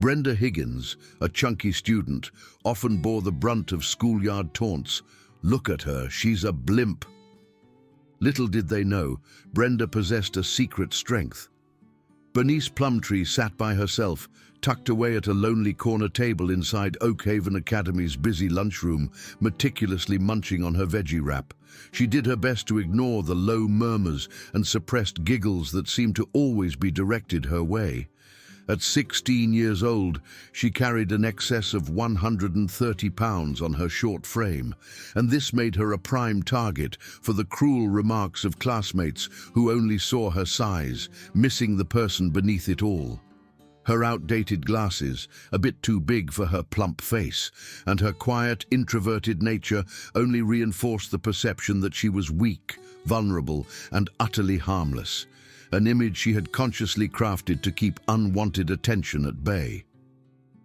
Brenda Higgins, a chunky student, often bore the brunt of schoolyard taunts. "Look at her, she's a blimp." Little did they know, Brenda possessed a secret strength. Bernice Plumtree sat by herself, tucked away at a lonely corner table inside Oakhaven Academy's busy lunchroom, meticulously munching on her veggie wrap. She did her best to ignore the low murmurs and suppressed giggles that seemed to always be directed her way. At 16 years old, she carried an excess of 130 pounds on her short frame, and this made her a prime target for the cruel remarks of classmates who only saw her size, missing the person beneath it all. Her outdated glasses, a bit too big for her plump face, and her quiet, introverted nature only reinforced the perception that she was weak, vulnerable, and utterly harmless, an image she had consciously crafted to keep unwanted attention at bay.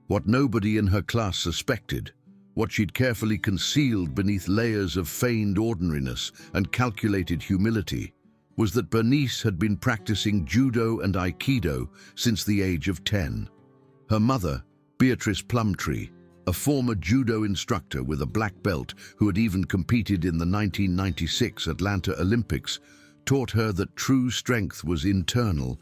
What nobody in her class suspected, what she'd carefully concealed beneath layers of feigned ordinariness and calculated humility, was that Bernice had been practicing judo and aikido since the age of 10. Her mother, Beatrice Plumtree, a former judo instructor with a black belt who had even competed in the 1996 Atlanta Olympics, taught her that true strength was internal,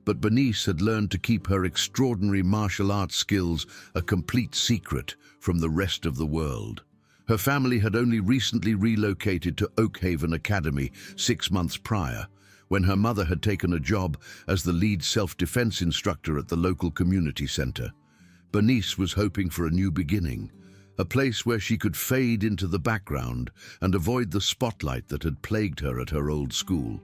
but Bernice had learned to keep her extraordinary martial arts skills a complete secret from the rest of the world. Her family had only recently relocated to Oakhaven Academy 6 months prior, when her mother had taken a job as the lead self-defense instructor at the local community center. Bernice was hoping for a new beginning, a place where she could fade into the background and avoid the spotlight that had plagued her at her old school.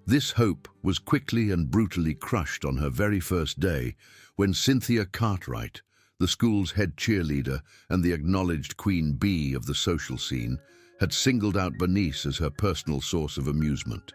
This hope was quickly and brutally crushed on her very first day when Cynthia Cartwright, the school's head cheerleader and the acknowledged queen bee of the social scene, had singled out Bernice as her personal source of amusement.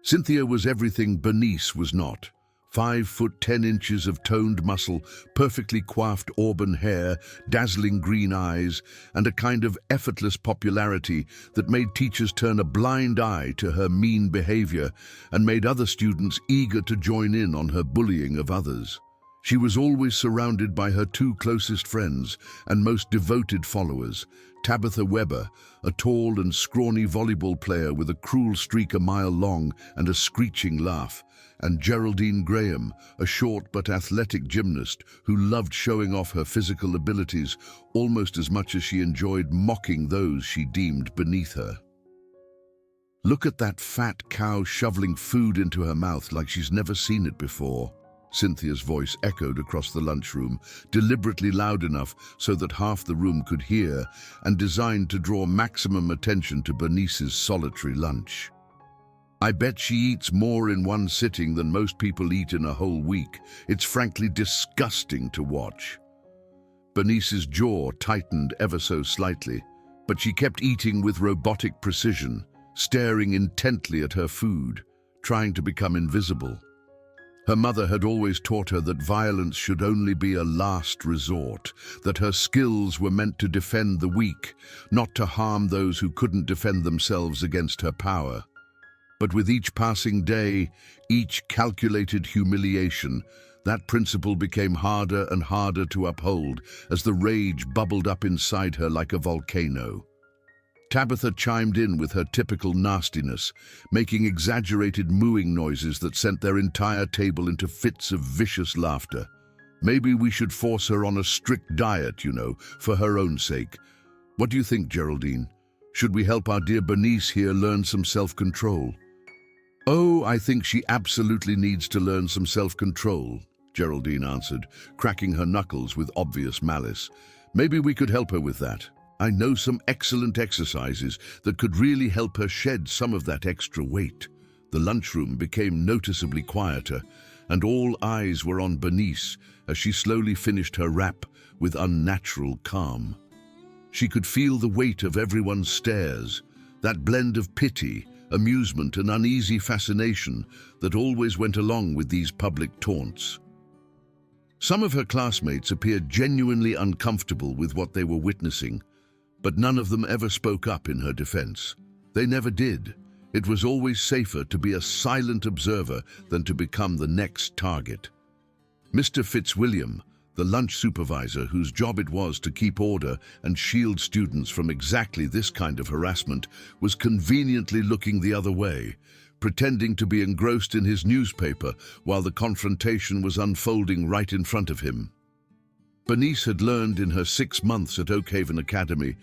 Cynthia was everything Bernice was not. 5 foot 10 inches of toned muscle, perfectly coiffed auburn hair, dazzling green eyes, and a kind of effortless popularity that made teachers turn a blind eye to her mean behavior and made other students eager to join in on her bullying of others. She was always surrounded by her 2 closest friends and most devoted followers, Tabitha Webber, a tall and scrawny volleyball player with a cruel streak a mile long and a screeching laugh, and Geraldine Graham, a short but athletic gymnast who loved showing off her physical abilities almost as much as she enjoyed mocking those she deemed beneath her. "Look at that fat cow shoveling food into her mouth like she's never seen it before," Cynthia's voice echoed across the lunchroom, deliberately loud enough so that half the room could hear and designed to draw maximum attention to Bernice's solitary lunch. "I bet she eats more in one sitting than most people eat in a whole week. It's frankly disgusting to watch." Bernice's jaw tightened ever so slightly, but she kept eating with robotic precision, staring intently at her food, trying to become invisible. Her mother had always taught her that violence should only be a last resort, that her skills were meant to defend the weak, not to harm those who couldn't defend themselves against her power. But with each passing day, each calculated humiliation, that principle became harder and harder to uphold as the rage bubbled up inside her like a volcano. Tabitha chimed in with her typical nastiness, making exaggerated mooing noises that sent their entire table into fits of vicious laughter. "Maybe we should force her on a strict diet, for her own sake. What do you think, Geraldine? Should we help our dear Bernice here learn some self-control?" "Oh, I think she absolutely needs to learn some self-control," Geraldine answered, cracking her knuckles with obvious malice. "Maybe we could help her with that. I know some excellent exercises that could really help her shed some of that extra weight." The lunchroom became noticeably quieter, and all eyes were on Bernice as she slowly finished her wrap with unnatural calm. She could feel the weight of everyone's stares, that blend of pity, amusement, and uneasy fascination that always went along with these public taunts. Some of her classmates appeared genuinely uncomfortable with what they were witnessing, but none of them ever spoke up in her defense. They never did. It was always safer to be a silent observer than to become the next target. Mr. Fitzwilliam, The lunch supervisor, whose job it was to keep order and shield students from exactly this kind of harassment, was conveniently looking the other way, pretending to be engrossed in his newspaper while the confrontation was unfolding right in front of him. Bernice had learned in her 6 months at Oakhaven Academy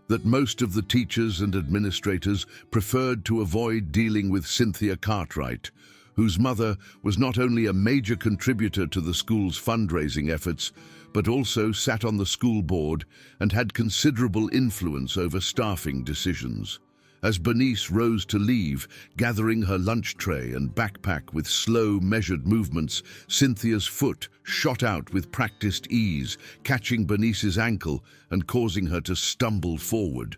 that most of the teachers and administrators preferred to avoid dealing with Cynthia Cartwright, whose mother was not only a major contributor to the school's fundraising efforts, but also sat on the school board and had considerable influence over staffing decisions. As Bernice rose to leave, gathering her lunch tray and backpack with slow, measured movements, Cynthia's foot shot out with practiced ease, catching Bernice's ankle and causing her to stumble forward.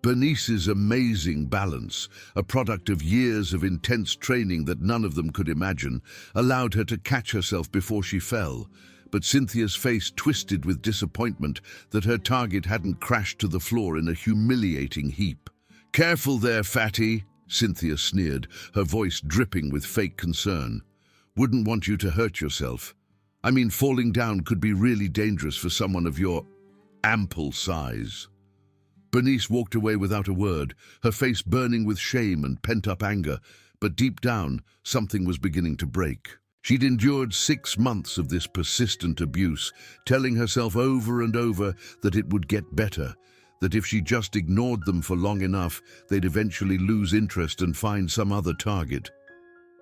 Bernice's amazing balance, a product of years of intense training that none of them could imagine, allowed her to catch herself before she fell. But Cynthia's face twisted with disappointment that her target hadn't crashed to the floor in a humiliating heap. "Careful there, fatty," Cynthia sneered, her voice dripping with fake concern. "Wouldn't want you to hurt yourself. I mean, falling down could be really dangerous for someone of your ample size." Bernice walked away without a word, her face burning with shame and pent-up anger, but deep down, something was beginning to break. She'd endured 6 months of this persistent abuse, telling herself over and over that it would get better, that if she just ignored them for long enough, they'd eventually lose interest and find some other target.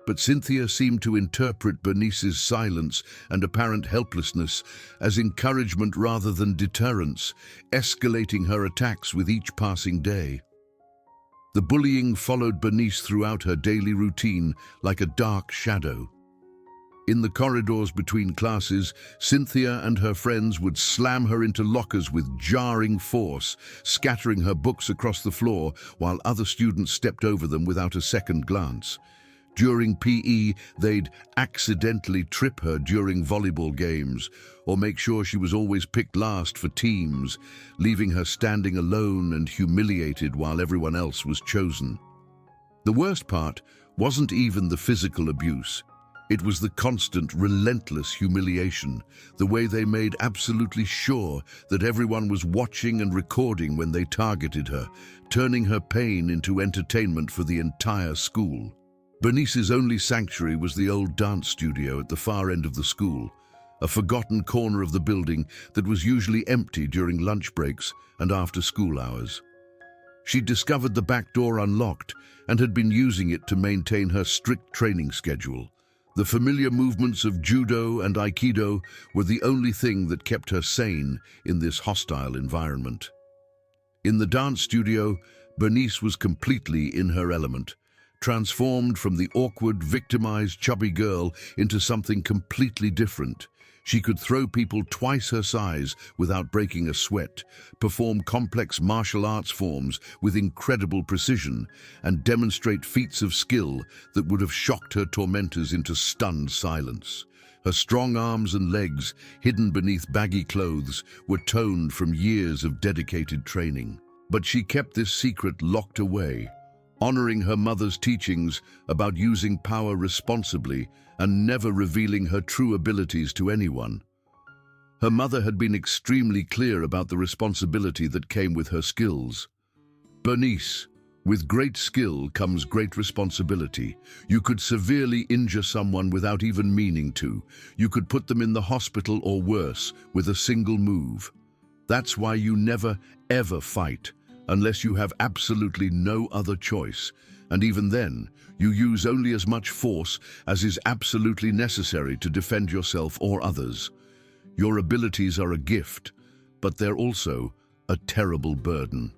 But Cynthia seemed to interpret Bernice's silence and apparent helplessness as encouragement rather than deterrence, escalating her attacks with each passing day. The bullying followed Bernice throughout her daily routine like a dark shadow. In the corridors between classes, Cynthia and her friends would slam her into lockers with jarring force, scattering her books across the floor while other students stepped over them without a second glance. During PE, they'd accidentally trip her during volleyball games, or make sure she was always picked last for teams, leaving her standing alone and humiliated while everyone else was chosen. The worst part wasn't even the physical abuse. It was the constant, relentless humiliation, the way they made absolutely sure that everyone was watching and recording when they targeted her, turning her pain into entertainment for the entire school. Bernice's only sanctuary was the old dance studio at the far end of the school, a forgotten corner of the building that was usually empty during lunch breaks and after school hours. She'd discovered the back door unlocked and had been using it to maintain her strict training schedule. The familiar movements of judo and aikido were the only thing that kept her sane in this hostile environment. In the dance studio, Bernice was completely in her element, transformed from the awkward, victimized, chubby girl into something completely different. She could throw people twice her size without breaking a sweat, perform complex martial arts forms with incredible precision, and demonstrate feats of skill that would have shocked her tormentors into stunned silence. Her strong arms and legs, hidden beneath baggy clothes, were toned from years of dedicated training. But she kept this secret locked away, honoring her mother's teachings about using power responsibly and never revealing her true abilities to anyone. Her mother had been extremely clear about the responsibility that came with her skills. "Bernice, with great skill comes great responsibility. You could severely injure someone without even meaning to. You could put them in the hospital or worse with a single move. That's why you never, ever fight, unless you have absolutely no other choice. And even then, you use only as much force as is absolutely necessary to defend yourself or others. Your abilities are a gift, but they're also a terrible burden."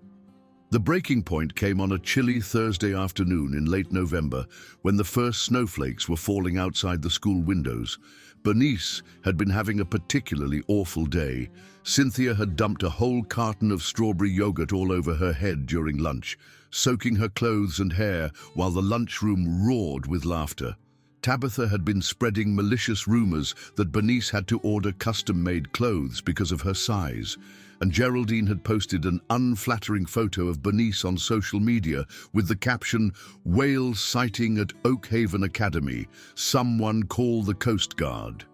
The breaking point came on a chilly Thursday afternoon in late November when the first snowflakes were falling outside the school windows. Bernice had been having a particularly awful day. Cynthia had dumped a whole carton of strawberry yogurt all over her head during lunch, soaking her clothes and hair while the lunchroom roared with laughter. Tabitha had been spreading malicious rumors that Bernice had to order custom-made clothes because of her size, and Geraldine had posted an unflattering photo of Bernice on social media with the caption, "Whale sighting at Oakhaven Academy. Someone call the Coast Guard."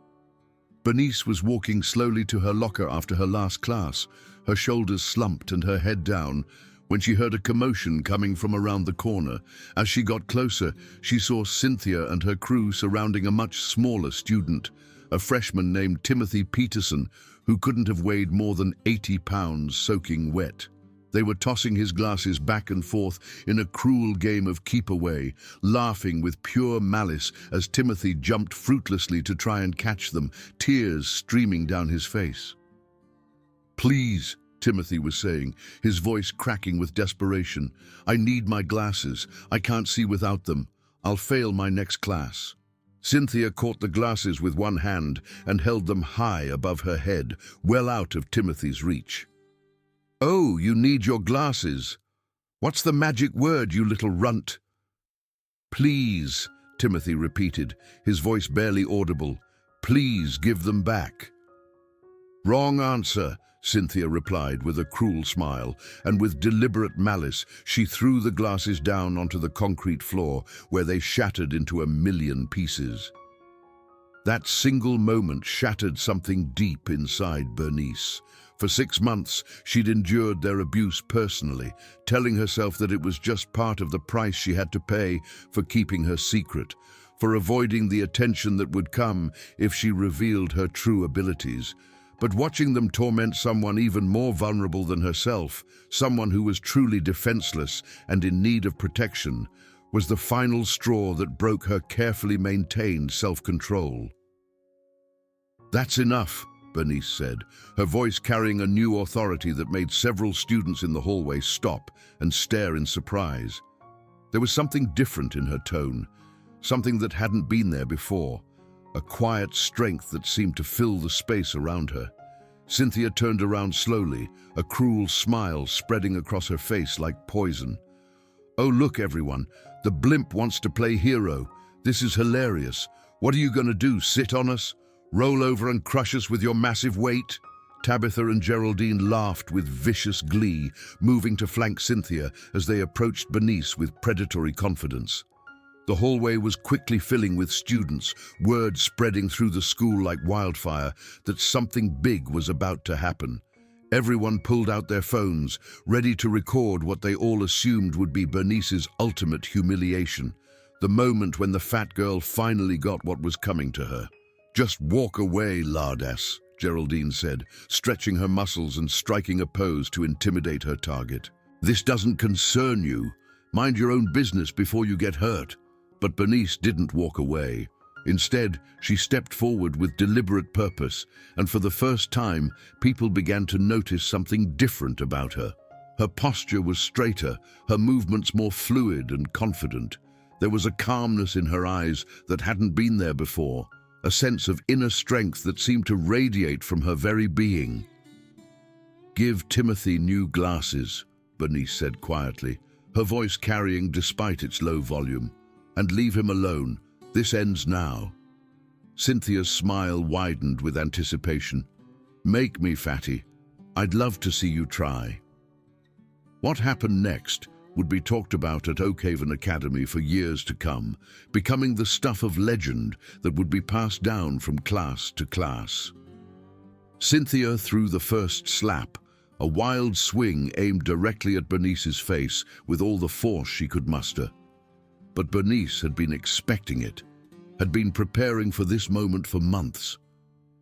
Bernice was walking slowly to her locker after her last class, her shoulders slumped and her head down, when she heard a commotion coming from around the corner. As she got closer, she saw Cynthia and her crew surrounding a much smaller student, a freshman named Timothy Peterson, who couldn't have weighed more than 80 pounds soaking wet. They were tossing his glasses back and forth in a cruel game of keep away, laughing with pure malice as Timothy jumped fruitlessly to try and catch them, tears streaming down his face. "Please," Timothy was saying, his voice cracking with desperation. "I need my glasses. I can't see without them. I'll fail my next class." Cynthia caught the glasses with one hand and held them high above her head, well out of Timothy's reach. "Oh, you need your glasses. What's the magic word, you little runt?" "Please," Timothy repeated, his voice barely audible. "Please give them back." "Wrong answer," Cynthia replied with a cruel smile, and with deliberate malice she threw the glasses down onto the concrete floor, where they shattered into a million pieces. That single moment shattered something deep inside Bernice. For 6 months, she'd endured their abuse personally, telling herself that it was just part of the price she had to pay for keeping her secret, for avoiding the attention that would come if she revealed her true abilities. But watching them torment someone even more vulnerable than herself, someone who was truly defenseless and in need of protection, was the final straw that broke her carefully maintained self-control. "That's enough," Bernice said, her voice carrying a new authority that made several students in the hallway stop and stare in surprise. There was something different in her tone, something that hadn't been there before, a quiet strength that seemed to fill the space around her. Cynthia turned around slowly, a cruel smile spreading across her face like poison. "Oh, look, everyone, the blimp wants to play hero. This is hilarious. What are you going to do, sit on us? Roll over and crush us with your massive weight?" Tabitha and Geraldine laughed with vicious glee, moving to flank Cynthia as they approached Bernice with predatory confidence. The hallway was quickly filling with students, word spreading through the school like wildfire that something big was about to happen. Everyone pulled out their phones, ready to record what they all assumed would be Bernice's ultimate humiliation, the moment when the fat girl finally got what was coming to her. "Just walk away, lardass," Geraldine said, stretching her muscles and striking a pose to intimidate her target. "This doesn't concern you. Mind your own business before you get hurt." But Bernice didn't walk away. Instead, she stepped forward with deliberate purpose, and for the first time, people began to notice something different about her. Her posture was straighter, her movements more fluid and confident. There was a calmness in her eyes that hadn't been there before, a sense of inner strength that seemed to radiate from her very being. "Give Timothy new glasses," Bernice said quietly, her voice carrying despite its low volume. "And leave him alone. This ends now." Cynthia's smile widened with anticipation. "Make me, fatty. I'd love to see you try." What happened next would be talked about at Oakhaven Academy for years to come, becoming the stuff of legend that would be passed down from class to class. Cynthia threw the first slap, a wild swing aimed directly at Bernice's face with all the force she could muster. But Bernice had been expecting it, had been preparing for this moment for months.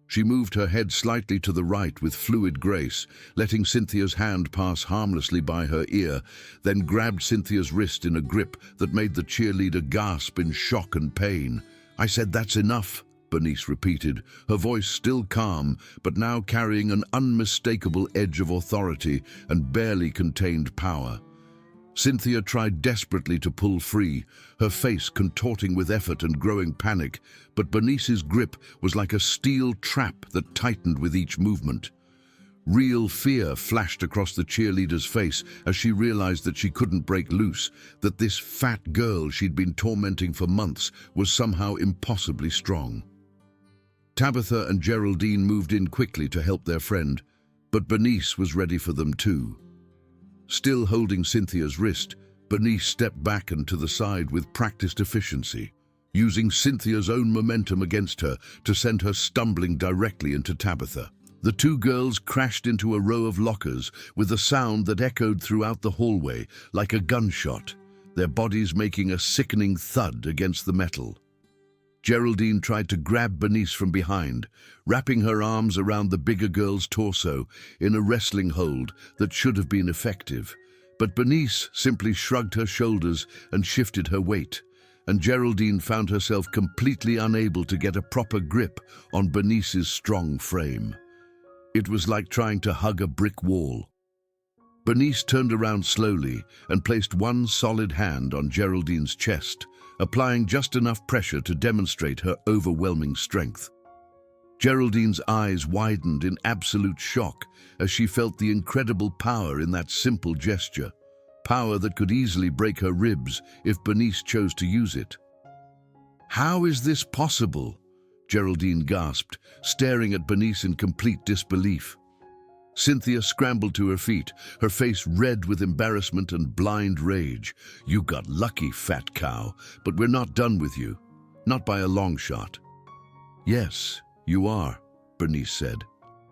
She moved her head slightly to the right with fluid grace, letting Cynthia's hand pass harmlessly by her ear, then grabbed Cynthia's wrist in a grip that made the cheerleader gasp in shock and pain. "I said that's enough," Bernice repeated, her voice still calm, but now carrying an unmistakable edge of authority and barely contained power. Cynthia tried desperately to pull free, her face contorting with effort and growing panic, but Bernice's grip was like a steel trap that tightened with each movement. Real fear flashed across the cheerleader's face as she realized that she couldn't break loose, that this fat girl she'd been tormenting for months was somehow impossibly strong. Tabitha and Geraldine moved in quickly to help their friend, but Bernice was ready for them too. Still holding Cynthia's wrist, Bernice stepped back and to the side with practiced efficiency. using Cynthia's own momentum against her to send her stumbling directly into Tabitha. The two girls crashed into a row of lockers with a sound that echoed throughout the hallway like a gunshot, their bodies making a sickening thud against the metal. Geraldine tried to grab Bernice from behind, wrapping her arms around the bigger girl's torso in a wrestling hold that should have been effective. But Bernice simply shrugged her shoulders and shifted her weight, and Geraldine found herself completely unable to get a proper grip on Bernice's strong frame. It was like trying to hug a brick wall. Bernice turned around slowly and placed one solid hand on Geraldine's chest, applying just enough pressure to demonstrate her overwhelming strength. Geraldine's eyes widened in absolute shock as she felt the incredible power in that simple gesture, power that could easily break her ribs if Bernice chose to use it. "How is this possible?" Geraldine gasped, staring at Bernice in complete disbelief. Cynthia scrambled to her feet, her face red with embarrassment and blind rage. "You got lucky, fat cow, but we're not done with you. Not by a long shot." "Yes, you are," Bernice said,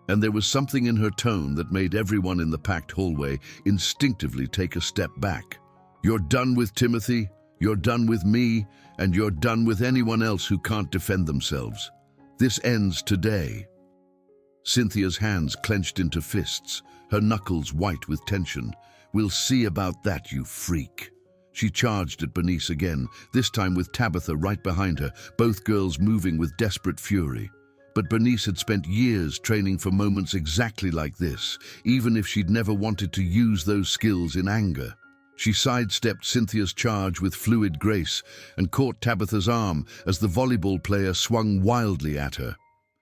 and there was something in her tone that made everyone in the packed hallway instinctively take a step back. "You're done with Timothy, you're done with me, and you're done with anyone else who can't defend themselves. This ends today." Cynthia's hands clenched into fists, her knuckles white with tension. "We'll see about that, you freak." She charged at Bernice again, this time with Tabitha right behind her, both girls moving with desperate fury. But Bernice had spent years training for moments exactly like this, even if she'd never wanted to use those skills in anger. She sidestepped Cynthia's charge with fluid grace and caught Tabitha's arm as the volleyball player swung wildly at her.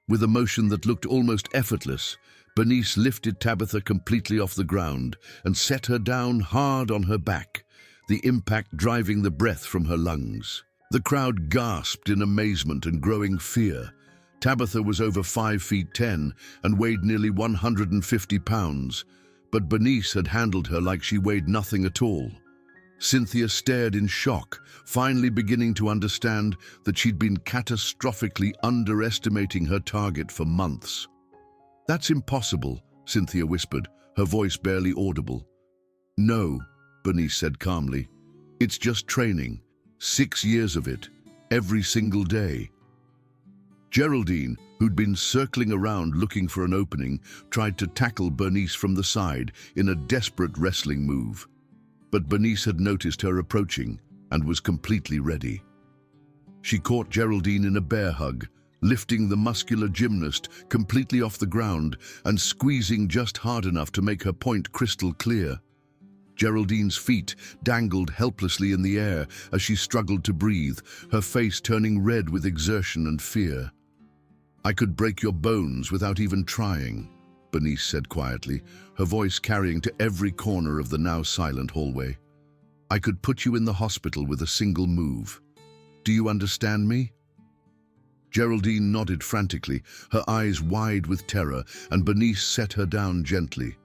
With a motion that looked almost effortless, Bernice lifted Tabitha completely off the ground and set her down hard on her back, the impact driving the breath from her lungs. The crowd gasped in amazement and growing fear. Tabitha was over 5 feet 10 and weighed nearly 150 pounds, but Bernice had handled her like she weighed nothing at all. Cynthia stared in shock, finally beginning to understand that she'd been catastrophically underestimating her target for months. "That's impossible," Cynthia whispered, her voice barely audible. "No," Bernice said calmly. "It's just training. 6 years of it, every single day." Geraldine, who'd been circling around looking for an opening, tried to tackle Bernice from the side in a desperate wrestling move. But Bernice had noticed her approaching and was completely ready. She caught Geraldine in a bear hug, lifting the muscular gymnast completely off the ground and squeezing just hard enough to make her point crystal clear. Geraldine's feet dangled helplessly in the air as she struggled to breathe, her face turning red with exertion and fear. "I could break your bones without even trying," Bernice said quietly, her voice carrying to every corner of the now silent hallway. "I could put you in the hospital with a single move. Do you understand me?" Geraldine nodded frantically, her eyes wide with terror, and Bernice set her down gently.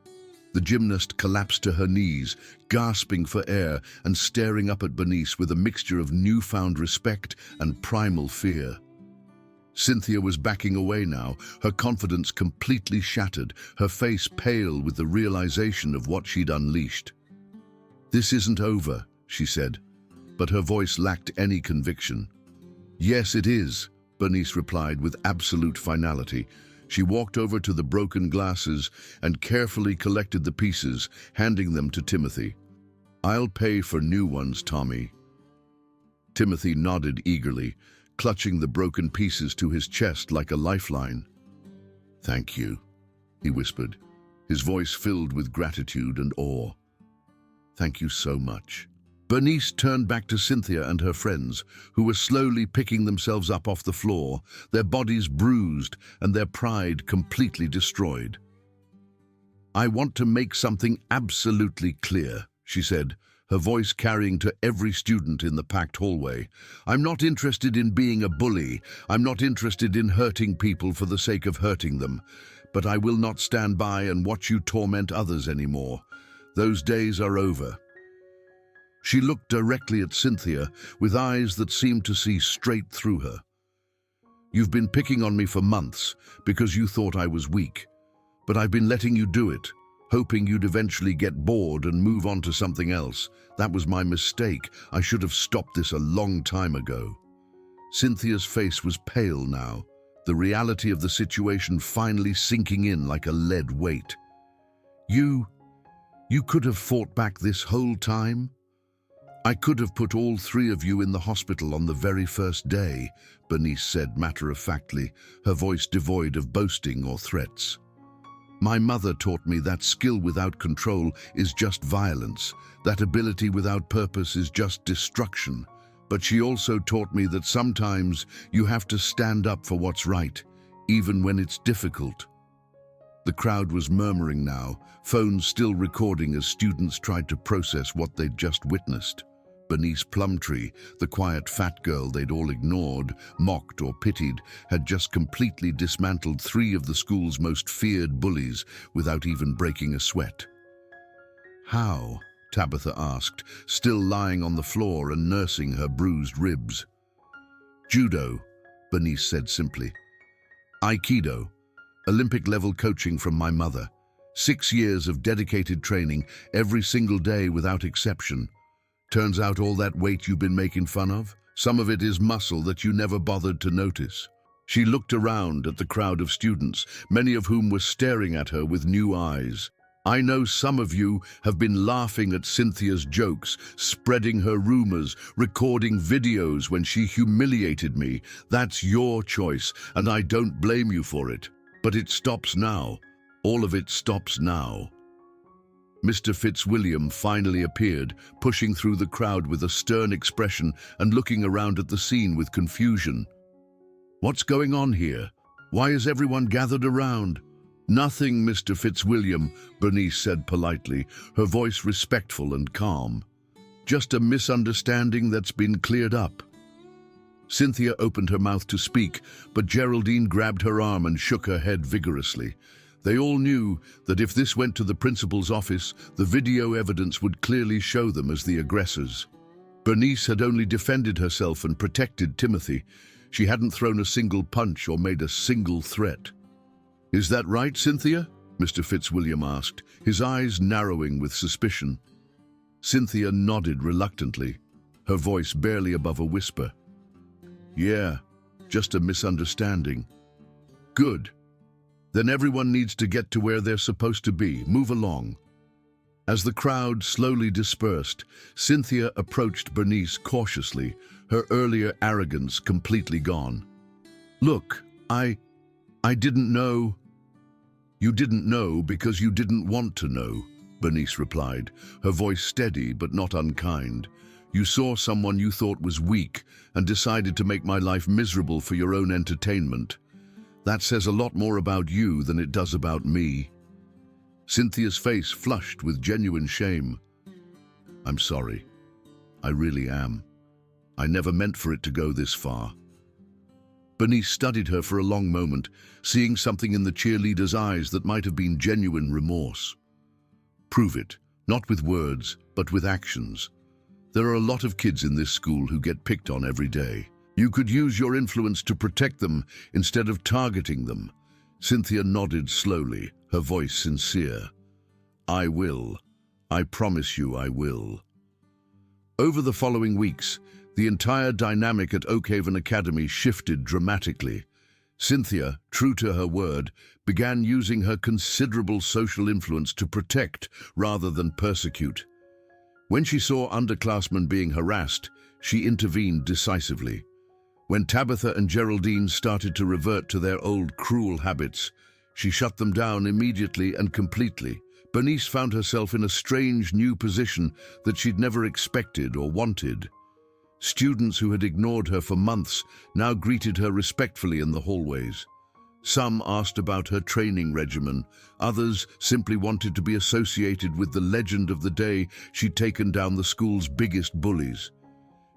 The gymnast collapsed to her knees, gasping for air and staring up at Bernice with a mixture of newfound respect and primal fear. Cynthia was backing away now, her confidence completely shattered, her face pale with the realization of what she'd unleashed. "This isn't over," she said, but her voice lacked any conviction. "Yes, it is," Bernice replied with absolute finality. She walked over to the broken glasses and carefully collected the pieces, handing them to Timothy. "I'll pay for new ones, Tommy." Timothy nodded eagerly, clutching the broken pieces to his chest like a lifeline. "Thank you," he whispered, his voice filled with gratitude and awe. "Thank you so much." Bernice turned back to Cynthia and her friends, who were slowly picking themselves up off the floor, their bodies bruised and their pride completely destroyed. "I want to make something absolutely clear," she said, her voice carrying to every student in the packed hallway. "I'm not interested in being a bully. I'm not interested in hurting people for the sake of hurting them. But I will not stand by and watch you torment others anymore. Those days are over." She looked directly at Cynthia with eyes that seemed to see straight through her. "You've been picking on me for months because you thought I was weak, but I've been letting you do it, hoping you'd eventually get bored and move on to something else. That was my mistake. I should have stopped this a long time ago." Cynthia's face was pale now, the reality of the situation finally sinking in like a lead weight. You could have fought back this whole time? "I could have put all three of you in the hospital on the very first day," Bernice said matter-of-factly, her voice devoid of boasting or threats. "My mother taught me that skill without control is just violence, that ability without purpose is just destruction. But she also taught me that sometimes you have to stand up for what's right, even when it's difficult." The crowd was murmuring now, phones still recording as students tried to process what they'd just witnessed. Bernice Plumtree, the quiet fat girl they'd all ignored, mocked or pitied, had just completely dismantled three of the school's most feared bullies without even breaking a sweat. "How?" Tabitha asked, still lying on the floor and nursing her bruised ribs. "Judo," Bernice said simply. "Aikido, Olympic-level coaching from my mother. 6 years of dedicated training, every single day without exception. Turns out all that weight you've been making fun of, some of it is muscle that you never bothered to notice." She looked around at the crowd of students, many of whom were staring at her with new eyes. "I know some of you have been laughing at Cynthia's jokes, spreading her rumors, recording videos when she humiliated me. That's your choice, and I don't blame you for it. But it stops now. All of it stops now." Mr. Fitzwilliam finally appeared, pushing through the crowd with a stern expression and looking around at the scene with confusion. "What's going on here? Why is everyone gathered around?" "Nothing, Mr. Fitzwilliam," Bernice said politely, her voice respectful and calm. "Just a misunderstanding that's been cleared up." Cynthia opened her mouth to speak, but Geraldine grabbed her arm and shook her head vigorously. They all knew that if this went to the principal's office, the video evidence would clearly show them as the aggressors. Bernice had only defended herself and protected Timothy. She hadn't thrown a single punch or made a single threat. "Is that right, Cynthia?" Mr. Fitzwilliam asked, his eyes narrowing with suspicion. Cynthia nodded reluctantly, her voice barely above a whisper. "Yeah, just a misunderstanding." "Good. Then everyone needs to get to where they're supposed to be. Move along." As the crowd slowly dispersed, Cynthia approached Bernice cautiously, her earlier arrogance completely gone. "Look, I didn't know." "You didn't know because you didn't want to know," Bernice replied, her voice steady but not unkind. "You saw someone you thought was weak and decided to make my life miserable for your own entertainment. That says a lot more about you than it does about me." Cynthia's face flushed with genuine shame. "I'm sorry. I really am. I never meant for it to go this far." Bernice studied her for a long moment, seeing something in the cheerleader's eyes that might have been genuine remorse. "Prove it, not with words, but with actions. There are a lot of kids in this school who get picked on every day. You could use your influence to protect them instead of targeting them." Cynthia nodded slowly, her voice sincere. "I will. I promise you I will." Over the following weeks, the entire dynamic at Oakhaven Academy shifted dramatically. Cynthia, true to her word, began using her considerable social influence to protect rather than persecute. When she saw underclassmen being harassed, she intervened decisively. When Tabitha and Geraldine started to revert to their old cruel habits, she shut them down immediately and completely. Bernice found herself in a strange new position that she'd never expected or wanted. Students who had ignored her for months now greeted her respectfully in the hallways. Some asked about her training regimen, others simply wanted to be associated with the legend of the day she'd taken down the school's biggest bullies.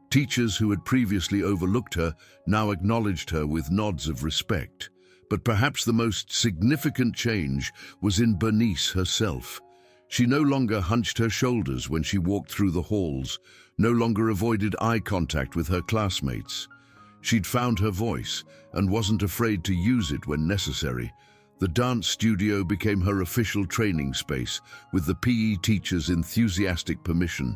Teachers who had previously overlooked her now acknowledged her with nods of respect. But perhaps the most significant change was in Bernice herself. She no longer hunched her shoulders when she walked through the halls, no longer avoided eye contact with her classmates. She'd found her voice and wasn't afraid to use it when necessary. The dance studio became her official training space, with the PE teacher's enthusiastic permission.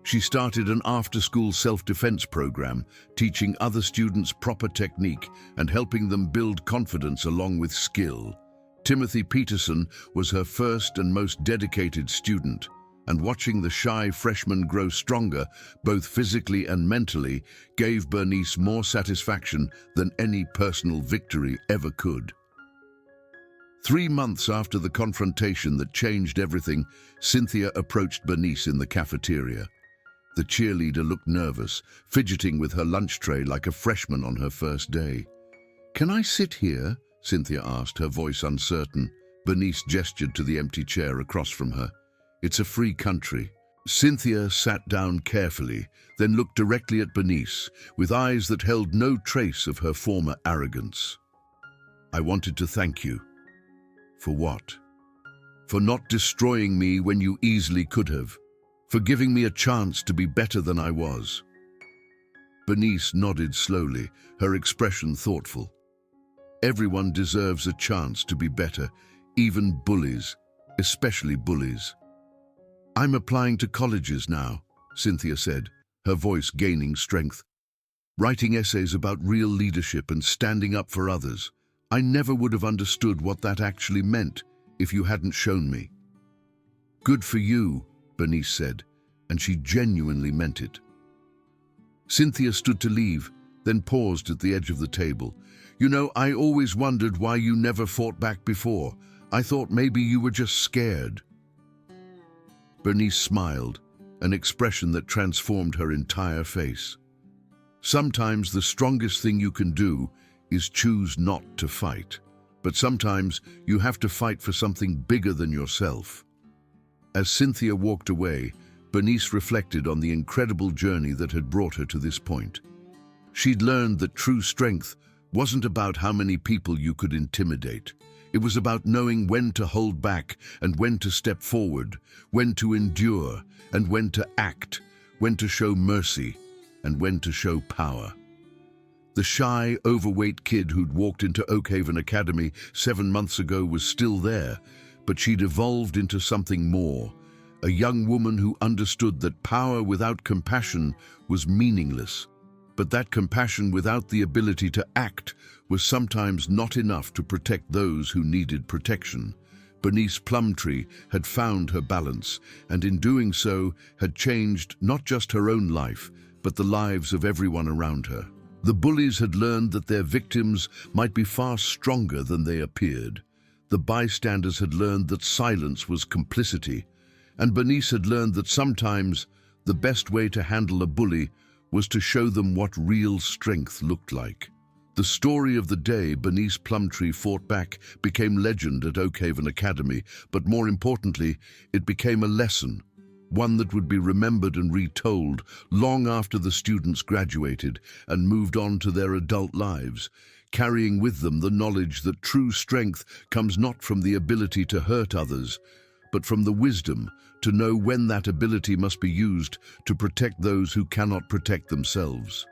She started an after-school self-defense program, teaching other students proper technique and helping them build confidence along with skill. Timothy Peterson was her first and most dedicated student, and watching the shy freshman grow stronger, both physically and mentally, gave Bernice more satisfaction than any personal victory ever could. 3 months after the confrontation that changed everything, Cynthia approached Bernice in the cafeteria. The cheerleader looked nervous, fidgeting with her lunch tray like a freshman on her first day. "Can I sit here?" Cynthia asked, her voice uncertain. Bernice gestured to the empty chair across from her. "It's a free country." Cynthia sat down carefully, then looked directly at Bernice, with eyes that held no trace of her former arrogance. "I wanted to thank you." "For what?" "For not destroying me when you easily could have. For giving me a chance to be better than I was." Bernice nodded slowly, her expression thoughtful. Everyone deserves a chance to be better, even bullies, especially bullies. "I'm applying to colleges now," Cynthia said, her voice gaining strength. "Writing essays about real leadership and standing up for others. I never would have understood what that actually meant if you hadn't shown me." "Good for you," Bernice said, and she genuinely meant it. Cynthia stood to leave, then paused at the edge of the table. "You know, I always wondered why you never fought back before. I thought maybe you were just scared." Bernice smiled, an expression that transformed her entire face. "Sometimes the strongest thing you can do is choose not to fight. But sometimes you have to fight for something bigger than yourself." As Cynthia walked away, Bernice reflected on the incredible journey that had brought her to this point. She'd learned that true strength wasn't about how many people you could intimidate. It was about knowing when to hold back and when to step forward, when to endure and when to act, when to show mercy and when to show power. The shy, overweight kid who'd walked into Oakhaven Academy 7 months ago was still there, but she'd evolved into something more, a young woman who understood that power without compassion was meaningless, but that compassion without the ability to act was sometimes not enough to protect those who needed protection. Bernice Plumtree had found her balance, and in doing so had changed not just her own life, but the lives of everyone around her. The bullies had learned that their victims might be far stronger than they appeared. The bystanders had learned that silence was complicity, and Bernice had learned that sometimes the best way to handle a bully was to show them what real strength looked like. The story of the day Bernice Plumtree fought back became legend at Oakhaven Academy, but more importantly, it became a lesson, one that would be remembered and retold long after the students graduated and moved on to their adult lives, carrying with them the knowledge that true strength comes not from the ability to hurt others, but from the wisdom to know when that ability must be used to protect those who cannot protect themselves.